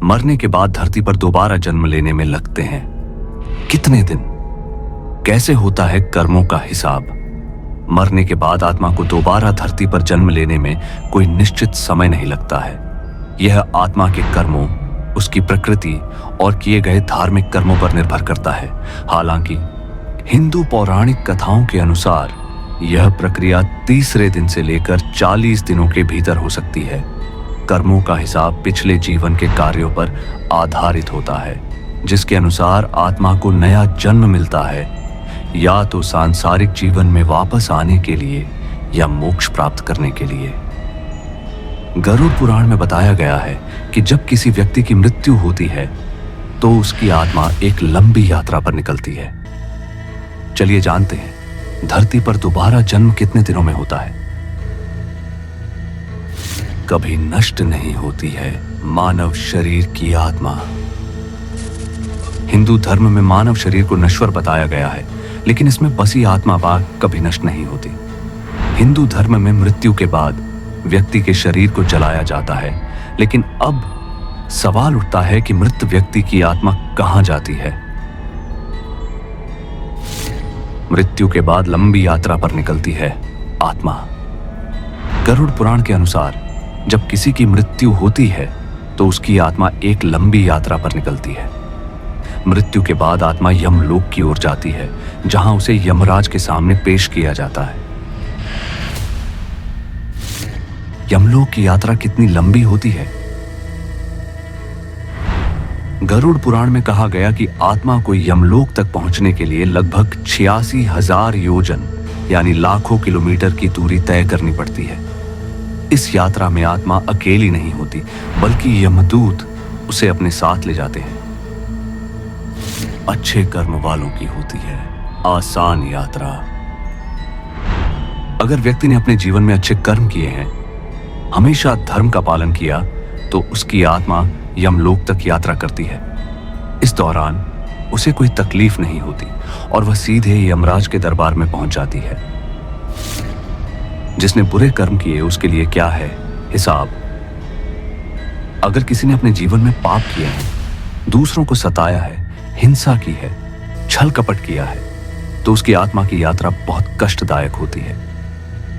मरने के बाद धरती पर दोबारा जन्म लेने में लगते हैं। कितने दिन? कैसे होता है कर्मों का हिसाब? मरने के बाद आत्मा को दोबारा धरती पर जन्म लेने में कोई निश्चित समय नहीं लगता है। यह आत्मा के कर्मों, उसकी प्रकृति और किए गए धार्मिक कर्मों पर निर्भर करता है। हालांकि हिंदू पौराणिक कथाओं के अनुसार यह प्रक्रिया तीसरे दिन से लेकर 40 दिनों के भीतर हो सकती है। कर्मों का हिसाब पिछले जीवन के कार्यों पर आधारित होता है, जिसके अनुसार आत्मा को नया जन्म मिलता है, या तो सांसारिक जीवन में वापस आने के लिए या मोक्ष प्राप्त करने के लिए। गरुड़ पुराण में बताया गया है कि जब किसी व्यक्ति की मृत्यु होती है तो उसकी आत्मा एक लंबी यात्रा पर निकलती है। चलिए जानते हैं धरती पर दोबारा जन्म कितने दिनों में होता है। कभी नष्ट नहीं होती है मानव शरीर की आत्मा। हिंदू धर्म में मानव शरीर को नश्वर बताया गया है, लेकिन इसमें बसी आत्मा कभी नष्ट नहीं होती। हिंदू धर्म में मृत्यु के बाद व्यक्ति के शरीर को जलाया जाता है, लेकिन अब सवाल उठता है कि मृत व्यक्ति की आत्मा कहां जाती है। मृत्यु के बाद लंबी यात्रा पर निकलती है आत्मा। गरुड़ पुराण के अनुसार जब किसी की मृत्यु होती है तो उसकी आत्मा एक लंबी यात्रा पर निकलती है। मृत्यु के बाद आत्मा यमलोक की ओर जाती है, जहां उसे यमराज के सामने पेश किया जाता है। यमलोक की यात्रा कितनी लंबी होती है? गरुड़ पुराण में कहा गया कि आत्मा को यमलोक तक पहुंचने के लिए लगभग 86,000 योजन यानी लाखों किलोमीटर की दूरी तय करनी पड़ती है। इस यात्रा में आत्मा अकेली नहीं होती, बल्कि यमदूत उसे अपने साथ ले जाते हैं। अच्छे कर्म वालों की होती है आसान यात्रा। अगर व्यक्ति ने अपने जीवन में अच्छे कर्म किए हैं, हमेशा धर्म का पालन किया, तो उसकी आत्मा यमलोक तक यात्रा करती है। इस दौरान उसे कोई तकलीफ नहीं होती और वह सीधे यमराज के दरबार में पहुंच जाती है। जिसने बुरे कर्म किए उसके लिए क्या है हिसाब? अगर किसी ने अपने जीवन में पाप किए हैं, दूसरों को सताया है, हिंसा की है, छल कपट किया है, तो उसकी आत्मा की यात्रा बहुत कष्टदायक होती है।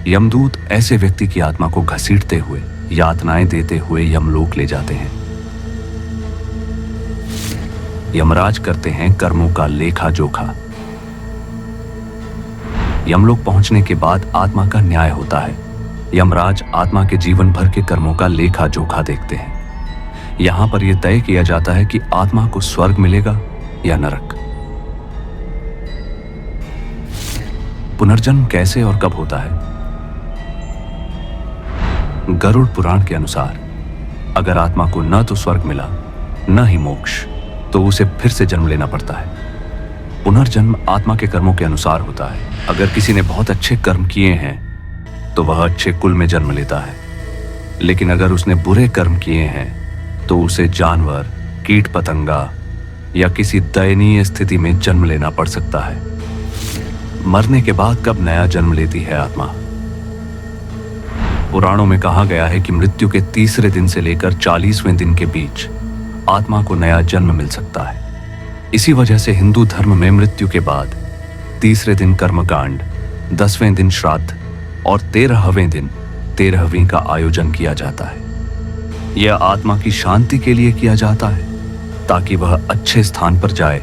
यमदूत ऐसे व्यक्ति की आत्मा को घसीटते हुए, यातनाएं देते हुए यमलोक ले जाते हैं। यमराज करते हैं कर्मों का लेखा जोखा। यमलोक पहुंचने के बाद आत्मा का न्याय होता है। यमराज आत्मा के जीवन भर के कर्मों का लेखा जोखा देखते हैं। यहां पर यह तय किया जाता है कि आत्मा को स्वर्ग मिलेगा या नरक। पुनर्जन्म कैसे और कब होता है? गरुड़ पुराण के अनुसार अगर आत्मा को न तो स्वर्ग मिला न ही मोक्ष, तो उसे फिर से जन्म लेना पड़ता है। पुनर्जन्म आत्मा के कर्मों के अनुसार होता है। अगर किसी ने बहुत अच्छे कर्म किए हैं तो वह अच्छे कुल में जन्म लेता है, लेकिन अगर उसने बुरे कर्म किए हैं तो उसे जानवर, कीट पतंगा या किसी दयनीय स्थिति में जन्म लेना पड़ सकता है। मरने के बाद कब नया जन्म लेती है आत्मा? पुराणों में कहा गया है कि मृत्यु के तीसरे दिन से लेकर 40वें दिन के बीच आत्मा को नया जन्म मिल सकता है। इसी वजह से हिंदू धर्म में मृत्यु के बाद तीसरे दिन कर्मकांड, 10वें दिन श्राद्ध और 13वें दिन 13वीं का आयोजन किया जाता है। यह आत्मा की शांति के लिए किया जाता है, ताकि वह अच्छे स्थान पर जाए